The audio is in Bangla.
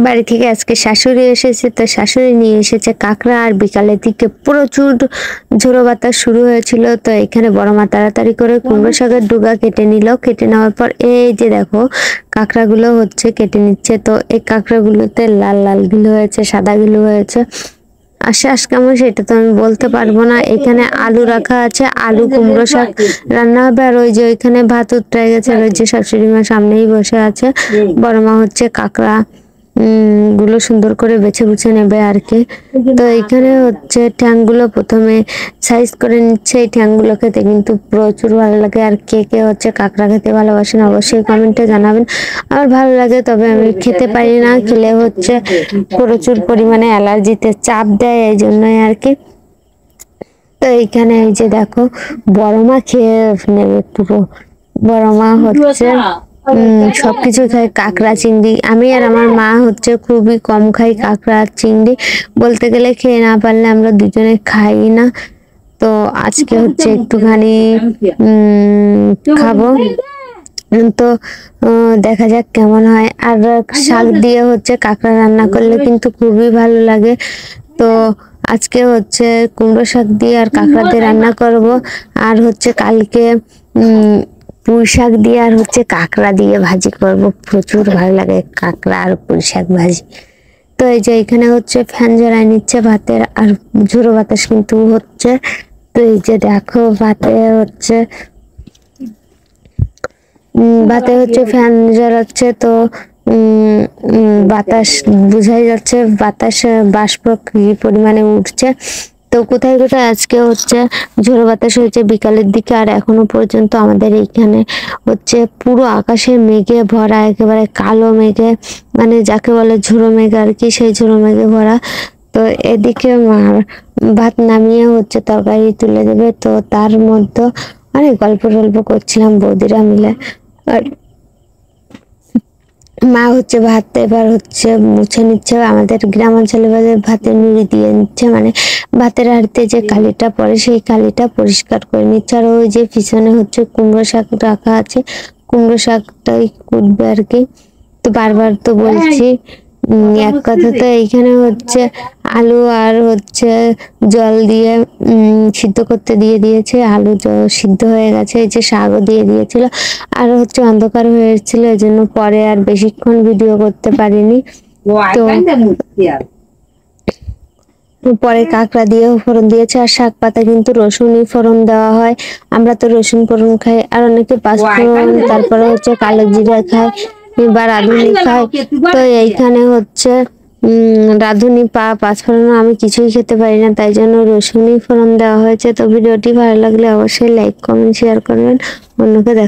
বাড়ি থেকে আজকে শাশুড়ি এসেছে, তো শাশুড়ি নিয়ে এসেছে কাঁকড়া। আর বিকালের দিকে প্রচুর ঝোড়ো বাতাস শুরু হয়েছিল। তো এখানে বড় মা তাড়াতাড়ি করে কুমড়ো শাকের ডুগা কেটে নিল। কেটে নেওয়ার পর এই যে দেখো কাঁকড়াগুলো হচ্ছে কেটে নিচ্ছে। তো এই কাঁকড়াগুলোতে লাল লাল গুলো হয়েছে, সাদা গুলো হয়েছে। শ্বাস কেমন সেটা তো আমি বলতে পারবো না। এখানে আলু রাখা আছে, আলু কুমড়ো শাক রান্না হবে। আর ওই যে ওইখানে ভাত উতরে গেছে, আর ওই যে শাশুড়ি মা সামনেই বসে আছে। বড় মা হচ্ছে কাঁকড়া গুলো সুন্দর করে বেছে বুছে নেবে আর কি। তো এখানে হচ্ছে ঠ্যাংগুলো প্রথমে সাইজ করে নিচ্ছে। এই ঠ্যাংগুলো খেতে কিন্তু প্রচুর ভালো লাগে। আর কে কে হচ্ছে কাঁকড়া খেতে ভালোবাসেন অবশ্যই কমেন্টে জানাবেন। আমার ভালো লাগে, তবে আমি খেতে পারি না। খেলে হচ্ছে প্রচুর পরিমাণে অ্যালার্জিতে চাপ দেয়, এই জন্যই আর কি। তো এইখানে এই যে দেখো বড় মা খেয়ে নেবে পুরো। বড় মা হচ্ছে সবকিছু খাই, কাঁকড়া চিংড়ি। আমি আর আমার মা হচ্ছে খুবই কম খাই কাঁকড়া চিংড়ি, বলতে গেলে খেয়ে না পারলে আমরা দুজনে খাই না। তো আজকে হচ্ছে একটুখানি খাবো। তো দেখা যাক কেমন হয়। আর শাক দিয়ে হচ্ছে কাঁকড়া রান্না করলে কিন্তু খুবই ভালো লাগে। তো আজকে হচ্ছে কুমড়ো শাক দিয়ে আর কাঁকড়া দিয়ে রান্না করব। আর হচ্ছে কালকে পুঁই শাক দিয়ে আর হচ্ছে কাঁকড়া দিয়ে ভাজি করব। প্রচুর ভালো লাগে কাঁকড়া আর পুঁই শাক ভাজি। তো এই যে এখানে হচ্ছে ফ্যান জ্বালায় নিচ্ছে ভাতের, আর ঝোড়ো বাতাস কিন্তু হচ্ছে। তো এই যে দেখো ভাতে হচ্ছে ফ্যান জ্বালাচ্ছে। তো বাতাস বোঝাই যাচ্ছে, বাতাস বাষ্প কি পরিমাণে উঠছে। তো কোথায় কোথায় আজকে হচ্ছে ঝোড়ো বাতাস হয়েছে বিকালের দিকে। আর এখনো পর্যন্ত আমাদের এইখানে হচ্ছে পুরো আকাশে মেঘে ভরা, একেবারে কালো মেঘে, মানে যাকে বলে ঝোড়ো মেঘ আর কি, সেই ঝোড়ো মেঘে ভরা। তো এদিকে মার ভাত নামিয়ে হচ্ছে তরকারি তুলে দেবে। তো তার মধ্যে অনেক গল্প টল্প করছিলাম বৌদিরা মিলে। আর মা হচ্ছে ভাত এবার হচ্ছে মুছে নিচ্ছে। আমাদের গ্রাম অঞ্চলে ভাতের নুড়ি দিয়ে নিচ্ছে, মানে ভাতের হাঁড়িতে যে কালিটা পড়ে সেই কালিটা পরিষ্কার করে নিচ্ছে। আর ওই যে পিছনে হচ্ছে কুমড়ো শাক রাখা আছে, কুমড়ো শাকটাই কুটবে আর কি। তো বারবার তো বলছি এক কথা। তো এইখানে হচ্ছে আলু আর হচ্ছে জল দিয়ে সিদ্ধ করতে দিয়ে দিয়েছে। আলু সিদ্ধ হয়ে গেছে, এই যে শাকও দিয়ে দিয়েছিল। আর হচ্ছে অন্ধকার হয়েছিল, এই জন্য পরে আর বেশিক্ষণ ভিডিও করতে পারিনি। তো পরে কাঁকড়া দিয়েও ফোড়ন দিয়েছে। আর শাক পাতা কিন্তু রসুনই ফোড়ন দেওয়া হয়, আমরা তো রসুন ফোড়ন খাই। আর অনেকে পাঁচ ফোড়ন, তারপরে হচ্ছে কালো জিরা খায় বা রাঁধুনি খায়। তো এইখানে হচ্ছে রাঁধুনি পাঁচফোড়ন আমি কিছুই খেতে পারি না, তাই জন্য রসুনই ফোড়ন দেওয়া হয়েছে। তো ভিডিওটি ভালো লাগলে অবশ্যই লাইক কমেন্ট শেয়ার করবেন, অন্যকে দেখা।